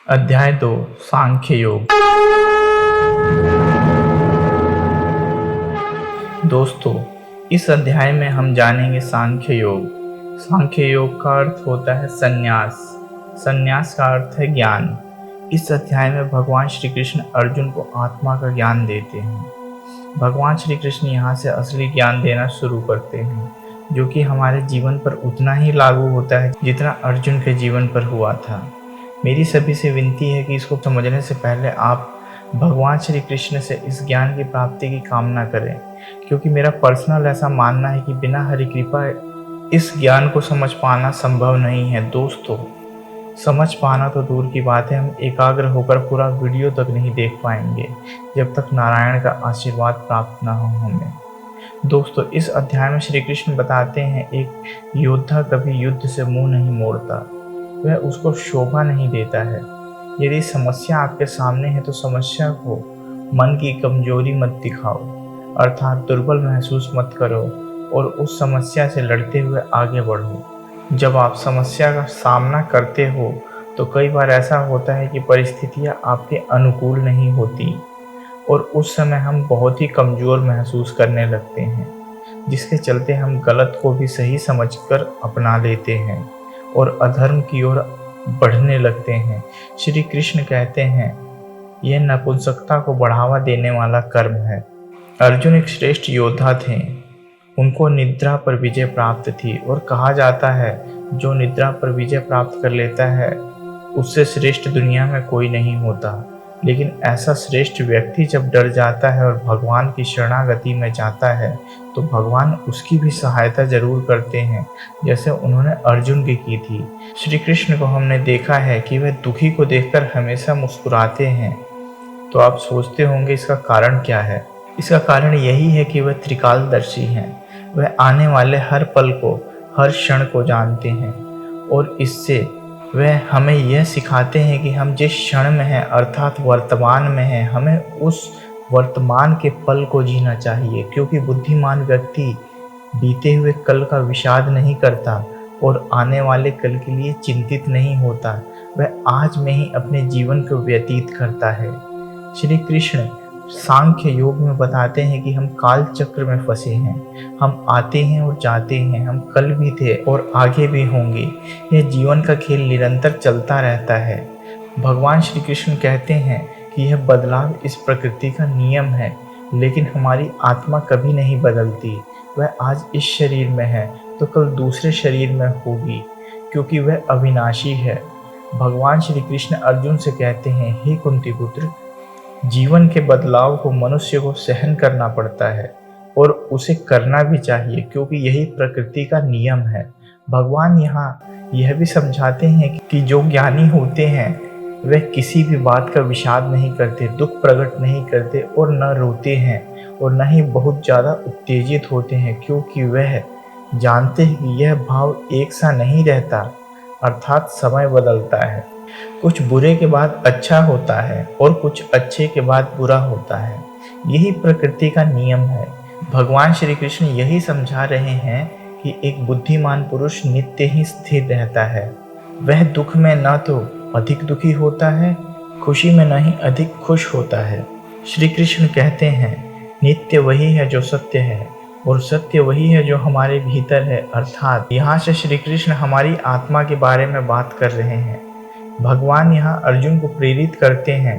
अध्याय 2 सांख्य योग। दोस्तों, इस अध्याय में हम जानेंगे सांख्य योग। सांख्य योग का अर्थ होता है संन्यास। संन्यास का अर्थ है ज्ञान। इस अध्याय में भगवान श्री कृष्ण अर्जुन को आत्मा का ज्ञान देते हैं। भगवान श्री कृष्ण यहाँ से असली ज्ञान देना शुरू करते हैं, जो कि हमारे जीवन पर उतना ही लागू होता है जितना अर्जुन के जीवन पर हुआ था। मेरी सभी से विनती है कि इसको समझने से पहले आप भगवान श्री कृष्ण से इस ज्ञान की प्राप्ति की कामना करें, क्योंकि मेरा पर्सनल ऐसा मानना है कि बिना हरि कृपा इस ज्ञान को समझ पाना संभव नहीं है। दोस्तों, समझ पाना तो दूर की बात है, हम एकाग्र होकर पूरा वीडियो तक नहीं देख पाएंगे जब तक नारायण का आशीर्वाद प्राप्त न हो हमें। दोस्तों, इस अध्याय में श्री कृष्ण बताते हैं एक योद्धा कभी युद्ध से मुंह नहीं मोड़ता, वह उसको शोभा नहीं देता है। यदि समस्या आपके सामने है तो समस्या को मन की कमजोरी मत दिखाओ, अर्थात दुर्बल महसूस मत करो और उस समस्या से लड़ते हुए आगे बढ़ो। जब आप समस्या का सामना करते हो तो कई बार ऐसा होता है कि परिस्थितियां आपके अनुकूल नहीं होती और उस समय हम बहुत ही कमज़ोर महसूस करने लगते हैं, जिसके चलते हम गलत को भी सही समझकर अपना लेते हैं और अधर्म की ओर बढ़ने लगते हैं। श्री कृष्ण कहते हैं, यह नपुंसकता को बढ़ावा देने वाला कर्म है। अर्जुन एक श्रेष्ठ योद्धा थे। उनको निद्रा पर विजय प्राप्त थी और कहा जाता है, जो निद्रा पर विजय प्राप्त कर लेता है उससे श्रेष्ठ दुनिया में कोई नहीं होता। लेकिन ऐसा श्रेष्ठ व्यक्ति जब डर जाता है और भगवान की शरणागति में जाता है तो भगवान उसकी भी सहायता जरूर करते हैं, जैसे उन्होंने अर्जुन की थी। श्री कृष्ण को हमने देखा है कि वह दुखी को देखकर हमेशा मुस्कुराते हैं। तो आप सोचते होंगे इसका कारण क्या है? इसका कारण यही है कि वह त्रिकालदर्शी हैं। वह आने वाले हर पल को, हर क्षण को जानते हैं और इससे वह हमें यह सिखाते हैं कि हम जिस क्षण में हैं अर्थात वर्तमान में हैं, हमें उस वर्तमान के पल को जीना चाहिए, क्योंकि बुद्धिमान व्यक्ति बीते हुए कल का विषाद नहीं करता और आने वाले कल के लिए चिंतित नहीं होता। वह आज में ही अपने जीवन को व्यतीत करता है। श्री कृष्ण सांख्य योग में बताते हैं कि हम काल चक्र में फंसे हैं। हम आते हैं और जाते हैं, हम कल भी थे और आगे भी होंगे। यह जीवन का खेल निरंतर चलता रहता है। भगवान श्री कृष्ण कहते हैं कि यह बदलाव इस प्रकृति का नियम है, लेकिन हमारी आत्मा कभी नहीं बदलती। वह आज इस शरीर में है तो कल दूसरे शरीर में होगी, क्योंकि वह अविनाशी है। भगवान श्री कृष्ण अर्जुन से कहते हैं, हे कुंती पुत्र, जीवन के बदलाव को मनुष्य को सहन करना पड़ता है और उसे करना भी चाहिए, क्योंकि यही प्रकृति का नियम है। भगवान यहाँ यह भी समझाते हैं कि जो ज्ञानी होते हैं वह किसी भी बात का विषाद नहीं करते, दुख प्रकट नहीं करते और न रोते हैं और न ही बहुत ज़्यादा उत्तेजित होते हैं, क्योंकि वह जानते हैं कि यह भाव एक सा नहीं रहता, अर्थात समय बदलता है। कुछ बुरे के बाद अच्छा होता है और कुछ अच्छे के बाद बुरा होता है। यही प्रकृति का नियम है। भगवान श्री कृष्ण यही समझा रहे हैं कि एक बुद्धिमान पुरुष नित्य ही स्थिर रहता है। वह दुख में न तो अधिक दुखी होता है, खुशी में न ही अधिक खुश होता है। श्री कृष्ण कहते हैं, नित्य वही है जो सत्य है और सत्य वही है जो हमारे भीतर है। अर्थात यहाँ से श्री कृष्ण हमारी आत्मा के बारे में बात कर रहे हैं। भगवान यहाँ अर्जुन को प्रेरित करते हैं,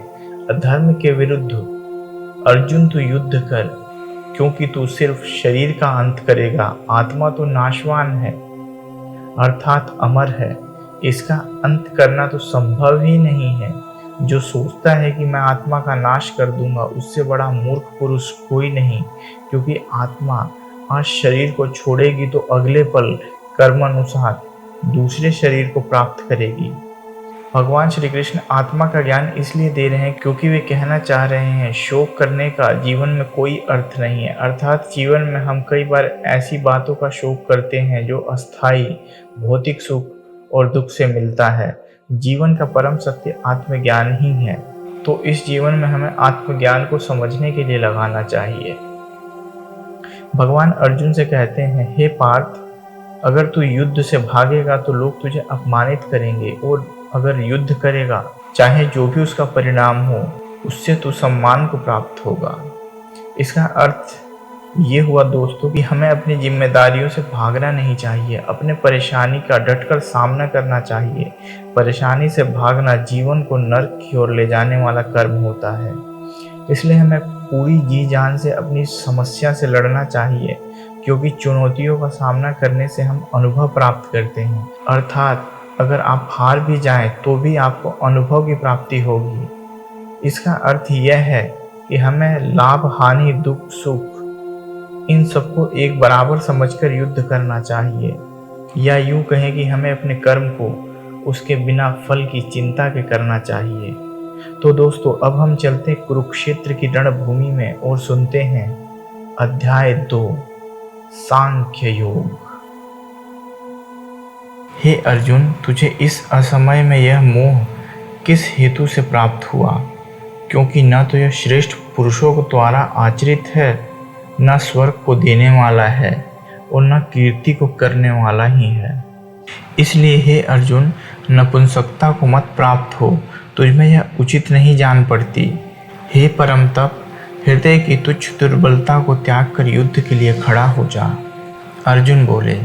अधर्म के विरुद्ध अर्जुन तू युद्ध कर, क्योंकि तू सिर्फ शरीर का अंत करेगा, आत्मा तो नाशवान है अर्थात अमर है। इसका अंत करना तो संभव ही नहीं है। जो सोचता है कि मैं आत्मा का नाश कर दूंगा, उससे बड़ा मूर्ख पुरुष कोई नहीं, क्योंकि आत्मा आज शरीर को छोड़ेगी तो अगले पल कर्मानुसार दूसरे शरीर को प्राप्त करेगी। भगवान श्री कृष्ण आत्मा का ज्ञान इसलिए दे रहे हैं क्योंकि वे कहना चाह रहे हैं, शोक करने का जीवन में कोई अर्थ नहीं है। अर्थात जीवन में हम कई बार ऐसी बातों का शोक करते हैं जो अस्थायी भौतिक सुख और दुख से मिलता है। जीवन का परम सत्य आत्मज्ञान ही है, तो इस जीवन में हमें आत्मज्ञान को समझने के लिए लगाना चाहिए। भगवान अर्जुन से कहते हैं, हे पार्थ, अगर तू युद्ध से भागेगा तो लोग तुझे अपमानित करेंगे और अगर युद्ध करेगा, चाहे जो भी उसका परिणाम हो, उससे तो सम्मान को प्राप्त होगा। इसका अर्थ ये हुआ दोस्तों कि हमें अपनी जिम्मेदारियों से भागना नहीं चाहिए, अपने परेशानी का डटकर सामना करना चाहिए। परेशानी से भागना जीवन को नर्क की ओर ले जाने वाला कर्म होता है। इसलिए हमें पूरी जी जान से अपनी समस्या से लड़ना चाहिए, क्योंकि चुनौतियों का सामना करने से हम अनुभव प्राप्त करते हैं। अर्थात अगर आप हार भी जाएं तो भी आपको अनुभव की प्राप्ति होगी। इसका अर्थ यह है कि हमें लाभ, हानि, दुख, सुख इन सबको एक बराबर समझकर युद्ध करना चाहिए, या यूं कहें कि हमें अपने कर्म को उसके बिना फल की चिंता के करना चाहिए। तो दोस्तों, अब हम चलते कुरुक्षेत्र की रणभूमि में और सुनते हैं अध्याय 2, सांख्य योग। हे अर्जुन, तुझे इस असमय में यह मोह किस हेतु से प्राप्त हुआ? क्योंकि न तो यह श्रेष्ठ पुरुषों के द्वारा आचरित है, न स्वर्ग को देने वाला है और न कीर्ति को करने वाला ही है। इसलिए हे अर्जुन, नपुंसकता को मत प्राप्त हो, तुझमें यह उचित नहीं जान पड़ती। हे परम तप, हृदय की तुच्छ दुर्बलता को त्याग कर युद्ध के लिए खड़ा हो जा। अर्जुन बोले,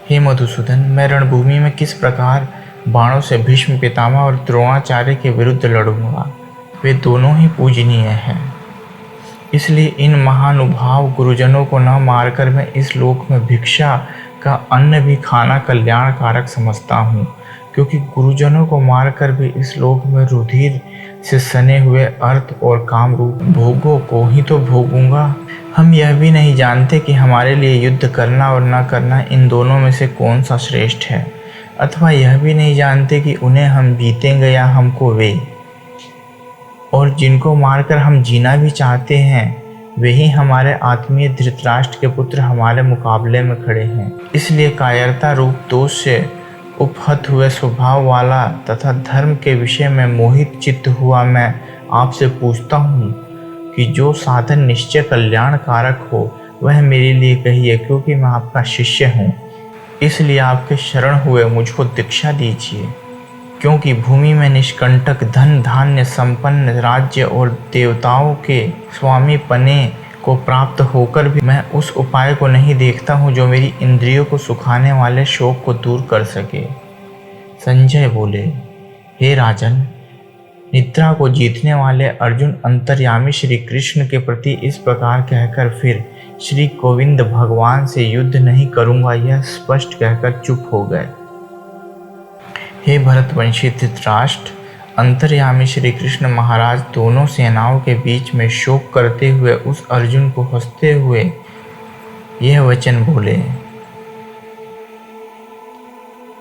हे मधुसूदन, मैं रणभूमि में किस प्रकार बाणों से भीष्म पितामह और द्रोणाचार्य के विरुद्ध लड़ूंगा? वे दोनों ही पूजनीय हैं। इसलिए इन महानुभाव गुरुजनों को न मारकर मैं इस लोक में भिक्षा का अन्न भी खाना कल्याणकारक समझता हूँ, क्योंकि गुरुजनों को मारकर भी इस लोक में रुधिर से सने हुए अर्थ और काम रूप भोगों को ही तो भोगूंगा। हम यह भी नहीं जानते कि हमारे लिए युद्ध करना और न करना इन दोनों में से कौन सा श्रेष्ठ है, अथवा यह भी नहीं जानते कि उन्हें हम जीतेंगे या हमको वे। और जिनको मारकर हम जीना भी चाहते हैं, वे ही हमारे आत्मीय धृतराष्ट्र के पुत्र हमारे मुकाबले में खड़े हैं। इसलिए कायरता रूप दोष से उपहत हुए स्वभाव वाला तथा धर्म के विषय में मोहित चित्त हुआ मैं आपसे पूछता हूँ कि जो साधन निश्चय कल्याण कारक हो वह मेरे लिए कहिए, क्योंकि मैं आपका शिष्य हूँ। इसलिए आपके शरण हुए मुझको दीक्षा दीजिए, क्योंकि भूमि में निष्कंटक धन धान्य संपन्न राज्य और देवताओं के स्वामी पने को प्राप्त होकर भी मैं उस उपाय को नहीं देखता हूँ जो मेरी इंद्रियों को सुखाने वाले शोक को दूर कर सके। संजय बोले, हे राजन, निद्रा को जीतने वाले अर्जुन अंतर्यामी श्री कृष्ण के प्रति इस प्रकार कहकर फिर श्री गोविंद भगवान से युद्ध नहीं करूंगा यह स्पष्ट कहकर चुप हो गए। हे भरतवंशी धृतराष्ट्र, अंतर्यामी श्री कृष्ण महाराज दोनों सेनाओं के बीच में शोक करते हुए उस अर्जुन को हंसते हुए यह वचन बोले।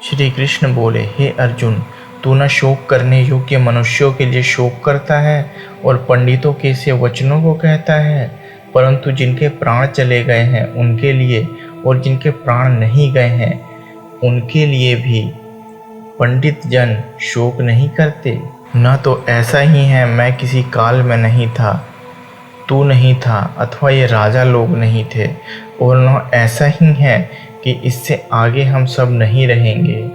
श्री कृष्ण बोले, हे अर्जुन, तू न शोक करने योग्य मनुष्यों के लिए शोक करता है और पंडितों के से वचनों को कहता है, परंतु जिनके प्राण चले गए हैं उनके लिए और जिनके प्राण नहीं गए हैं उनके लिए भी पंडित जन शोक नहीं करते। न तो ऐसा ही है मैं किसी काल में नहीं था, तू नहीं था, अथवा ये राजा लोग नहीं थे, और न ऐसा ही है कि इससे आगे हम सब नहीं रहेंगे।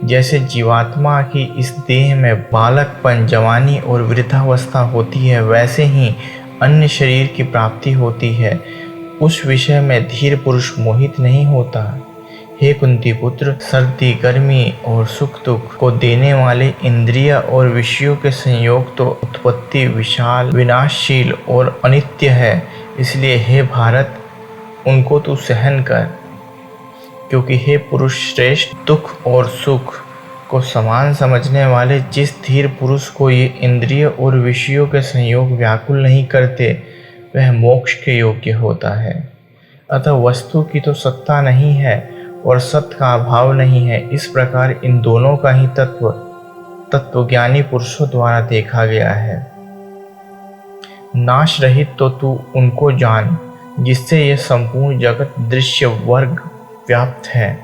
जैसे जीवात्मा की इस देह में बालकपन, जवानी और वृद्धावस्था होती है, वैसे ही अन्य शरीर की प्राप्ति होती है। उस विषय में धीर पुरुष मोहित नहीं होता। हे कुंती पुत्र, सर्दी, गर्मी और सुख दुख को देने वाले इंद्रिय और विषयों के संयोग तो उत्पत्ति विशाल, विनाशशील और अनित्य है। इसलिए हे भारत, उनको तू सहन कर, क्योंकि हे पुरुष श्रेष्ठ, दुख और सुख को समान समझने वाले जिस धीर पुरुष को ये इंद्रिय और विषयों के संयोग व्याकुल नहीं करते, वह मोक्ष के योग्य होता है। अतः वस्तु की तो सत्ता नहीं है और सत्य का अभाव नहीं है। इस प्रकार इन दोनों का ही तत्वज्ञानी पुरुषों द्वारा देखा गया है। नाश रहित तो तू उनको जान जिससे यह संपूर्ण जगत दृश्य वर्ग व्याप्त है।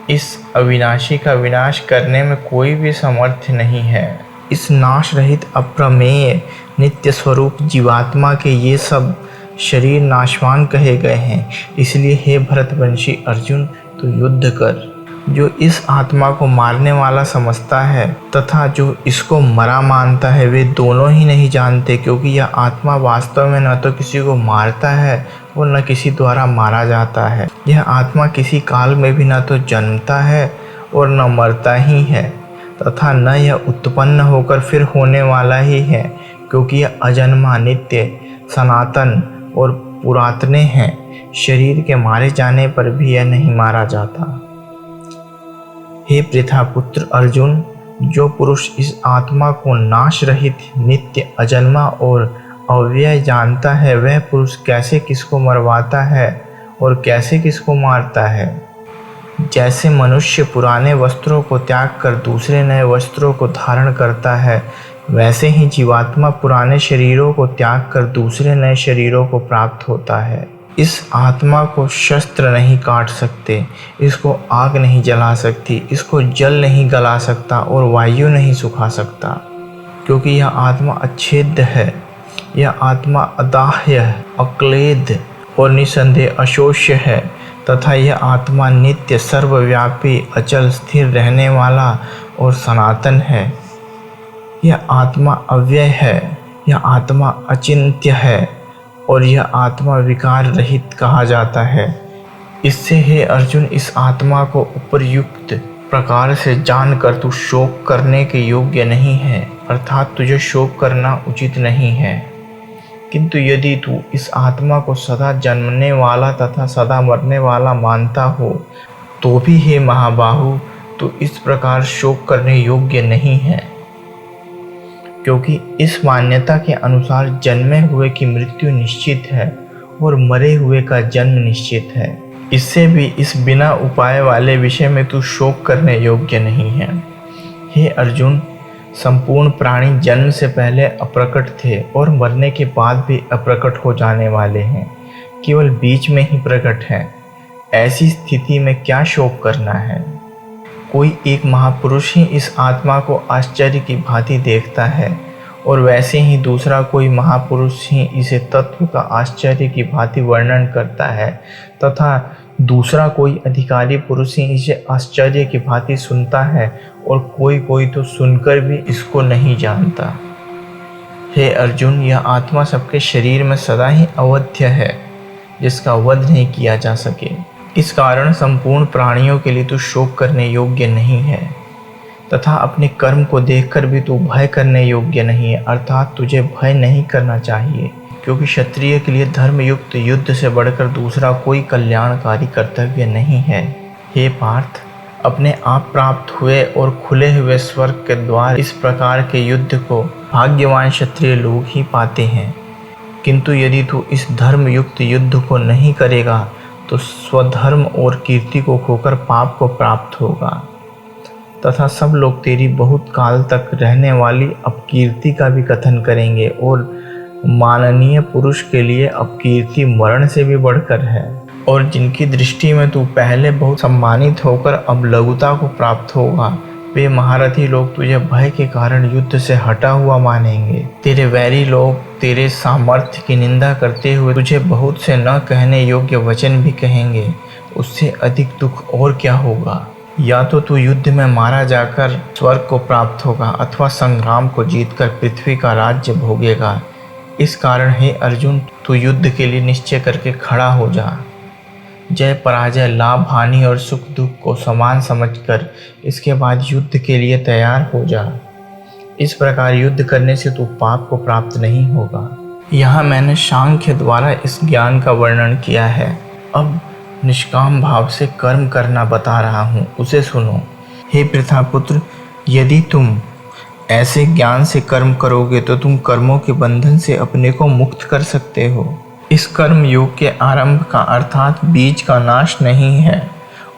इस अविनाशी का विनाश करने में कोई भी सामर्थ्य नहीं है। इस नाश रहित अप्रमेय नित्य स्वरूप जीवात्मा के ये सब शरीर नाशवान कहे गए हैं। इसलिए हे भरतवंशी अर्जुन, तू युद्ध कर जो इस आत्मा को मारने वाला समझता है तथा जो इसको मरा मानता है वे दोनों ही नहीं जानते, क्योंकि यह आत्मा वास्तव में न तो किसी को मारता है और न किसी द्वारा मारा जाता है। यह आत्मा किसी काल में भी न तो जन्मता है और न मरता ही है तथा न यह उत्पन्न होकर फिर होने वाला ही है, क्योंकि यह अजन्मा, नित्य, सनातन और पुरातन है। शरीर के मारे जाने पर भी यह नहीं मारा जाता। हे पृथापुत्र अर्जुन, जो पुरुष इस आत्मा को नाश रहित, नित्य, अजन्मा और अव्यय जानता है, वह पुरुष कैसे किसको मरवाता है और कैसे किसको मारता है। जैसे मनुष्य पुराने वस्त्रों को त्याग कर दूसरे नए वस्त्रों को धारण करता है, वैसे ही जीवात्मा पुराने शरीरों को त्याग कर दूसरे नए शरीरों को प्राप्त होता है। इस आत्मा को शस्त्र नहीं काट सकते, इसको आग नहीं जला सकती, इसको जल नहीं गला सकता और वायु नहीं सुखा सकता, क्योंकि यह आत्मा अच्छेद्य है। यह आत्मा अदाह्य, अक्लेद और निसंदेह अशोष्य है तथा यह आत्मा नित्य, सर्वव्यापी, अचल, स्थिर रहने वाला और सनातन है। यह आत्मा अव्यय है, यह आत्मा अचिंत्य है और यह आत्मा विकार रहित कहा जाता है। इससे हे अर्जुन, इस आत्मा को उपर्युक्त प्रकार से जानकर तू शोक करने के योग्य नहीं है, अर्थात तुझे शोक करना उचित नहीं है। किंतु यदि तू इस आत्मा को सदा जन्मने वाला तथा सदा मरने वाला मानता हो, तो भी हे महाबाहु, तू इस प्रकार शोक करने योग्य नहीं है, क्योंकि इस मान्यता के अनुसार जन्मे हुए की मृत्यु निश्चित है और मरे हुए का जन्म निश्चित है। इससे भी इस बिना उपाय वाले विषय में तू शोक करने योग्य नहीं है। हे अर्जुन, संपूर्ण प्राणी जन्म से पहले अप्रकट थे और मरने के बाद भी अप्रकट हो जाने वाले हैं, केवल बीच में ही प्रकट है। ऐसी स्थिति में क्या शोक करना है। कोई एक महापुरुष ही इस आत्मा को आश्चर्य की भांति देखता है और वैसे ही दूसरा कोई महापुरुष ही इसे तत्व का आश्चर्य की भांति वर्णन करता है तथा दूसरा कोई अधिकारी पुरुष ही इसे आश्चर्य की भांति सुनता है और कोई तो सुनकर भी इसको नहीं जानता। हे अर्जुन, यह आत्मा सबके शरीर में सदा ही अवध्य है, जिसका वध नहीं किया जा सके। इस कारण संपूर्ण प्राणियों के लिए तू शोक करने योग्य नहीं है तथा अपने कर्म को देखकर भी तू भय करने योग्य नहीं है, अर्थात तुझे भय नहीं करना चाहिए, क्योंकि क्षत्रिय के लिए धर्मयुक्त युद्ध से बढ़कर दूसरा कोई कल्याणकारी कर्तव्य नहीं है। हे पार्थ, अपने आप प्राप्त हुए और खुले हुए स्वर्ग के द्वार इस प्रकार के युद्ध को भाग्यवान क्षत्रिय लोग ही पाते हैं। किंतु यदि तू इस धर्मयुक्त युद्ध को नहीं करेगा तो स्वधर्म और कीर्ति को खोकर पाप को प्राप्त होगा तथा सब लोग तेरी बहुत काल तक रहने वाली अपकीर्ति का भी कथन करेंगे और माननीय पुरुष के लिए अपकीर्ति मरण से भी बढ़कर है। और जिनकी दृष्टि में तू पहले बहुत सम्मानित होकर अब लघुता को प्राप्त होगा, वे महारथी लोग तुझे भय के कारण युद्ध से हटा हुआ मानेंगे। तेरे वैरी लोग तेरे सामर्थ्य की निंदा करते हुए तुझे बहुत से न कहने योग्य वचन भी कहेंगे। उससे अधिक दुख और क्या होगा। या तो तू युद्ध में मारा जाकर स्वर्ग को प्राप्त होगा अथवा संग्राम को जीतकर पृथ्वी का राज्य भोगेगा। इस कारण हे अर्जुन, तू युद्ध के लिए निश्चय करके खड़ा हो जा। जय पराजय, लाभ हानि और सुख दुख को समान समझकर इसके बाद युद्ध के लिए तैयार हो जा। इस प्रकार युद्ध करने से तू पाप को प्राप्त नहीं होगा। यहाँ मैंने सांख्य द्वारा इस ज्ञान का वर्णन किया है। अब निष्काम भाव से कर्म करना बता रहा हूँ, उसे सुनो। हे पृथापुत्र, यदि तुम ऐसे ज्ञान से कर्म करोगे तो तुम कर्मों के बंधन से अपने को मुक्त कर सकते हो। इस कर्म योग के आरंभ का अर्थात बीज का नाश नहीं है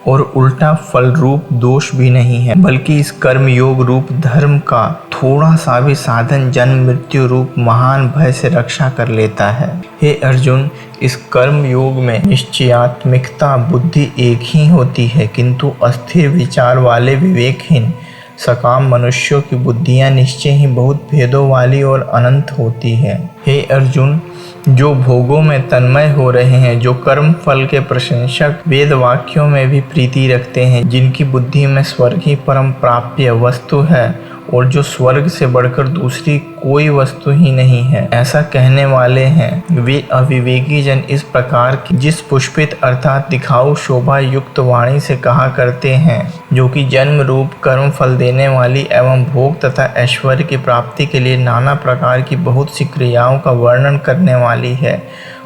और उल्टा फल रूप दोष भी नहीं है, बल्कि इस कर्म योग रूप धर्म का थोड़ा सा भी साधन जन्म मृत्यु रूप महान भय से रक्षा कर लेता है। हे अर्जुन, इस कर्म योग में निश्चयात्मिकता बुद्धि एक ही होती है, किंतु अस्थिर विचार वाले विवेकहीन सकाम मनुष्यों की बुद्धियां निश्चय ही बहुत भेदों वाली और अनंत होती है। हे अर्जुन, जो भोगों में तन्मय हो रहे हैं, जो कर्म फल के प्रशंसक वेद वाक्यों में भी प्रीति रखते हैं, जिनकी बुद्धि में स्वर्ग ही परम प्राप्य वस्तु है और जो स्वर्ग से बढ़कर दूसरी कोई वस्तु ही नहीं है, ऐसा कहने वाले हैं वे अविवेकी जन इस प्रकार की जिस पुष्पित अर्थात दिखाऊ शोभा युक्त वाणी से कहा करते हैं, जो कि जन्म रूप कर्म फल देने वाली एवं भोग तथा ऐश्वर्य की प्राप्ति के लिए नाना प्रकार की बहुत सी क्रियाओं का वर्णन करने वाली है,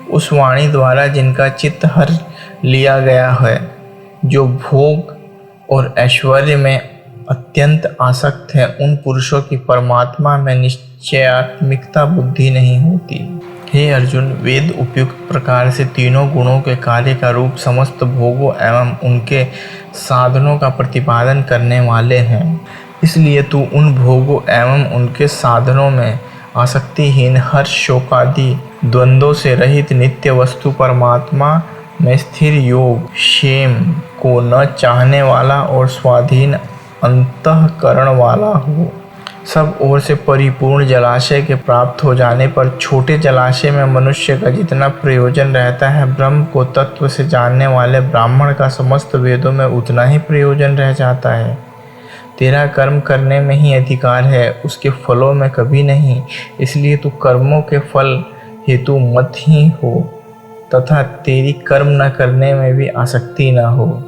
उस वाणी द्वारा जिनका चित्त हर लिया गया है, जो भोग और ऐश्वर्य में अत्यंत आसक्त है, उन पुरुषों की परमात्मा में निश्चयात्मिकता बुद्धि नहीं होती। हे अर्जुन, वेद उपयुक्त प्रकार से तीनों गुणों के कार्य का रूप समस्त भोगों एवं उनके साधनों का प्रतिपादन करने वाले हैं। इसलिए तू उन भोगों एवं उनके साधनों में आसक्तिहीन हर्ष शोकादि द्वंद्वों से रहित नित्य वस्तु परमात्मा में स्थिर योग क्षेम को न चाहने वाला और स्वाधीन अंतःकरण वाला हो। सब ओर से परिपूर्ण जलाशय के प्राप्त हो जाने पर छोटे जलाशय में मनुष्य का जितना प्रयोजन रहता है, ब्रह्म को तत्व से जानने वाले ब्राह्मण का समस्त वेदों में उतना ही प्रयोजन रह जाता है। तेरा कर्म करने में ही अधिकार है, उसके फलों में कभी नहीं। इसलिए तू कर्मों के फल हेतु मत ही हो तथा तेरी कर्म न करने में भी आसक्ति न हो।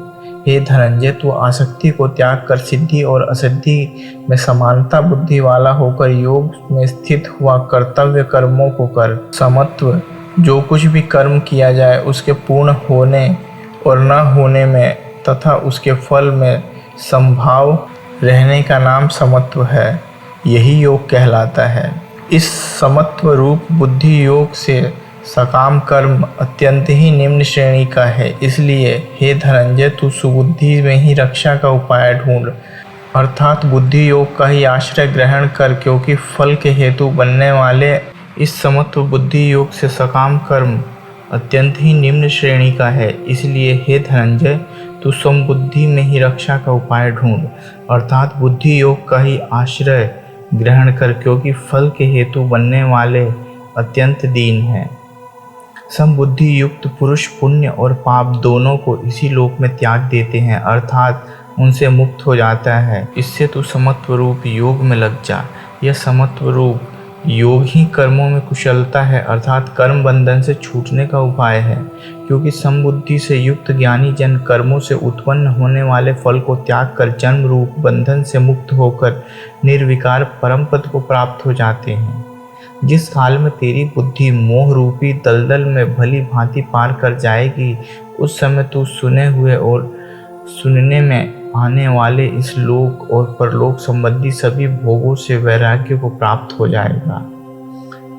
हे धनंजय, तू आसक्ति को त्याग कर सिद्धि और असिद्धि में समानता बुद्धि वाला होकर योग में स्थित हुआ कर्तव्य कर्मों को कर। समत्व, जो कुछ भी कर्म किया जाए उसके पूर्ण होने और न होने में तथा उसके फल में संभाव रहने का नाम समत्व है। यही योग कहलाता है। इस समत्व रूप बुद्धि योग से सकाम कर्म अत्यंत ही निम्न श्रेणी का है। इसलिए हे धनंजय, तू सुबुद्धि में ही रक्षा का उपाय ढूंढ, अर्थात बुद्धि योग का ही आश्रय ग्रहण कर, क्योंकि फल के हेतु बनने वाले इस समत्व बुद्धि योग से सकाम कर्म अत्यंत ही निम्न श्रेणी का है। इसलिए हे धनंजय, तू समबुद्धि में ही रक्षा का उपाय ढूंढ, अर्थात बुद्धि योग का ही आश्रय ग्रहण कर, क्योंकि फल के हेतु बनने वाले अत्यंत दीन है। समबुद्धि युक्त पुरुष पुण्य और पाप दोनों को इसी लोक में त्याग देते हैं, अर्थात उनसे मुक्त हो जाता है। इससे तू समत्व रूप योग में लग जा। यह समत्व रूप योग ही कर्मों में कुशलता है, अर्थात कर्म बंधन से छूटने का उपाय है। क्योंकि समबुद्धि से युक्त ज्ञानी जन कर्मों से उत्पन्न होने वाले फल को त्याग कर जन्म रूप बंधन से मुक्त होकर निर्विकार परम पद को प्राप्त हो जाते हैं। जिस काल में तेरी बुद्धि मोह रूपी दलदल में भली भांति पार कर जाएगी, उस समय तू सुने हुए और सुनने में आने वाले इस लोक और परलोक संबंधी सभी भोगों से वैराग्य को प्राप्त हो जाएगा।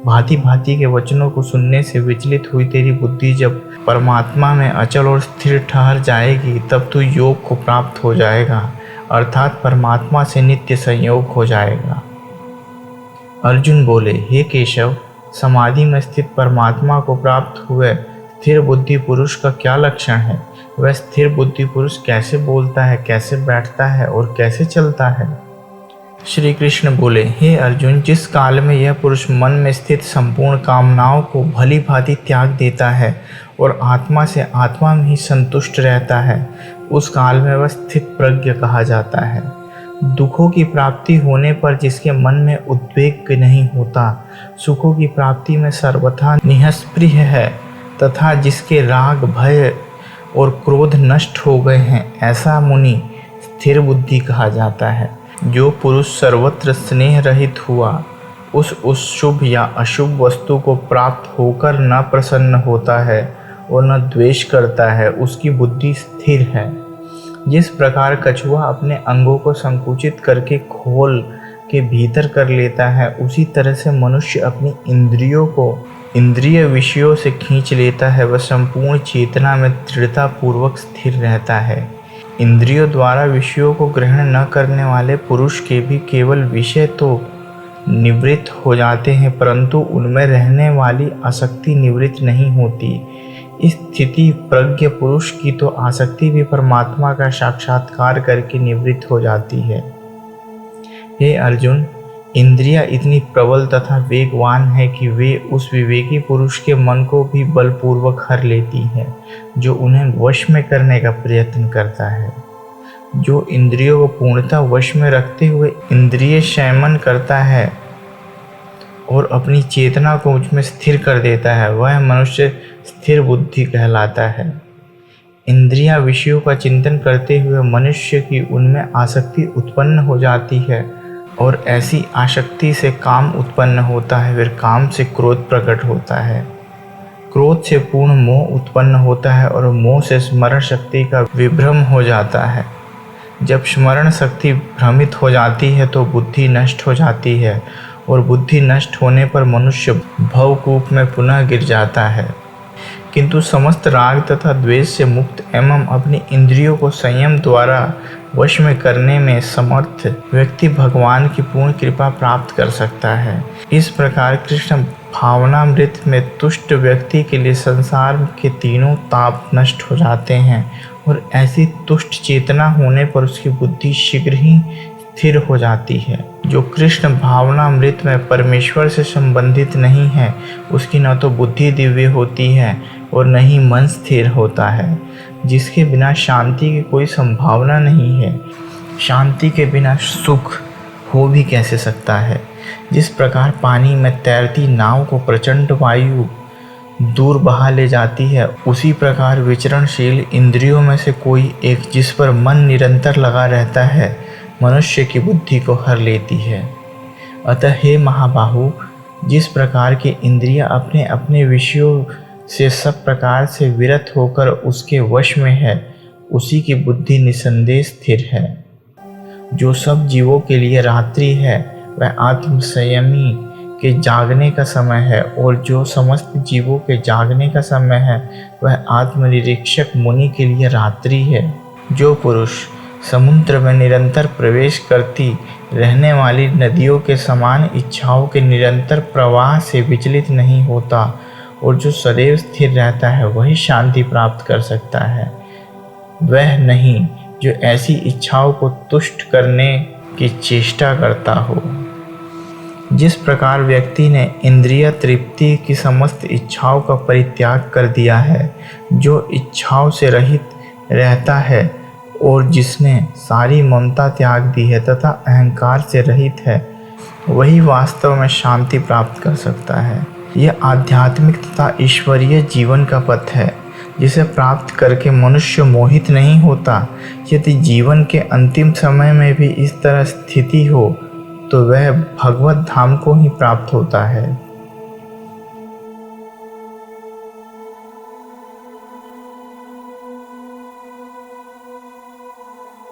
भांति भांति के वचनों को सुनने से विचलित हुई तेरी बुद्धि जब परमात्मा में अचल और स्थिर ठहर जाएगी, तब तू योग को प्राप्त हो जाएगा, अर्थात परमात्मा से नित्य संयोग हो जाएगा। अर्जुन बोले, हे केशव, समाधि में स्थित परमात्मा को प्राप्त हुए स्थिर बुद्धि पुरुष का क्या लक्षण है? वह स्थिर बुद्धि पुरुष कैसे बोलता है, कैसे बैठता है और कैसे चलता है? श्री कृष्ण बोले, हे अर्जुन, जिस काल में यह पुरुष मन में स्थित संपूर्ण कामनाओं को भली भांति त्याग देता है और आत्मा से आत्मा में ही संतुष्ट रहता है, उस काल में वह स्थित प्रज्ञ कहा जाता है। दुखों की प्राप्ति होने पर जिसके मन में उद्वेग नहीं होता, सुखों की प्राप्ति में सर्वथा निःस्पृह है तथा जिसके राग भय और क्रोध नष्ट हो गए हैं, ऐसा मुनि स्थिर बुद्धि कहा जाता है। जो पुरुष सर्वत्र स्नेह रहित हुआ, उस शुभ या अशुभ वस्तु को प्राप्त होकर न प्रसन्न होता है और न द्वेष करता है, उसकी बुद्धि स्थिर है। जिस प्रकार कछुआ अपने अंगों को संकुचित करके खोल के भीतर कर लेता है, उसी तरह से मनुष्य अपनी इंद्रियों को इंद्रिय विषयों से खींच लेता है। वह संपूर्ण चेतना में दृढ़ता पूर्वक स्थिर रहता है। इंद्रियों द्वारा विषयों को ग्रहण न करने वाले पुरुष के भी केवल विषय तो निवृत्त हो जाते हैं, परंतु उनमें रहने वाली आसक्ति निवृत्त नहीं होती। इस स्थिति प्रज्ञ पुरुष की तो आसक्ति भी परमात्मा का साक्षात्कार करके निवृत्त हो जाती है। हे अर्जुन, इंद्रियां इतनी प्रबल तथा वेगवान है कि वे उस विवेकी पुरुष के मन को भी बलपूर्वक हर लेती हैं, जो उन्हें वश में करने का प्रयत्न करता है। जो इंद्रियों को पूर्णतः वश में रखते हुए इंद्रिय संयमन करता है और अपनी चेतना को उसमें स्थिर कर देता है, वह मनुष्य स्थिर बुद्धि कहलाता है। इंद्रियां विषयों का चिंतन करते हुए मनुष्य की उनमें आसक्ति उत्पन्न हो जाती है और ऐसी आसक्ति से काम उत्पन्न होता है। फिर काम से क्रोध प्रकट होता है, क्रोध से पूर्ण मोह उत्पन्न होता है और मोह से स्मरण शक्ति का विभ्रम हो जाता है। जब स्मरण शक्ति भ्रमित हो जाती है तो बुद्धि नष्ट हो जाती है और बुद्धि नष्ट होने पर मनुष्य भवकूप में पुनः गिर जाता है। किंतु समस्त राग तथा द्वेष से मुक्त एवं अपनी इंद्रियों को संयम द्वारा वश में करने में समर्थ व्यक्ति भगवान की पूर्ण कृपा प्राप्त कर सकता है। इस प्रकार कृष्ण भावनामृत में तुष्ट व्यक्ति के लिए संसार के तीनों ताप नष्ट हो जाते हैं और ऐसी तुष्ट चेतना होने पर उसकी बुद्धि शीघ्र ही स्थिर हो जाती है। जो कृष्ण भावनामृत में परमेश्वर से संबंधित नहीं है, उसकी न तो बुद्धि दिव्य होती है और न ही मन स्थिर होता है, जिसके बिना शांति की कोई संभावना नहीं है। शांति के बिना सुख हो भी कैसे सकता है। जिस प्रकार पानी में तैरती नाव को प्रचंड वायु दूर बहा ले जाती है, उसी प्रकार विचरणशील इंद्रियों में से कोई एक जिस पर मन निरंतर लगा रहता है, मनुष्य की बुद्धि को हर लेती है। अतः हे महाबाहु, जिस प्रकार की इंद्रियां अपने अपने विषयों से सब प्रकार से विरत होकर उसके वश में है, उसी की बुद्धि निसंदेह स्थिर है। जो सब जीवों के लिए रात्रि है वह आत्मसंयमी के जागने का समय है, और जो समस्त जीवों के जागने का समय है वह आत्मनिरीक्षक मुनि के लिए रात्रि है। जो पुरुष समुद्र में निरंतर प्रवेश करती रहने वाली नदियों के समान इच्छाओं के निरंतर प्रवाह से विचलित नहीं होता और जो सदैव स्थिर रहता है, वही शांति प्राप्त कर सकता है। वह नहीं जो ऐसी इच्छाओं को तुष्ट करने की चेष्टा करता हो। जिस प्रकार व्यक्ति ने इंद्रिय तृप्ति की समस्त इच्छाओं का परित्याग कर दिया है, जो इच्छाओं से रहित रहता है और जिसने सारी ममता त्याग दी है तथा अहंकार से रहित है, वही वास्तव में शांति प्राप्त कर सकता है। यह आध्यात्मिक तथा ईश्वरीय जीवन का पथ है, जिसे प्राप्त करके मनुष्य मोहित नहीं होता। यदि जीवन के अंतिम समय में भी इस तरह स्थिति हो तो वह भगवत धाम को ही प्राप्त होता है।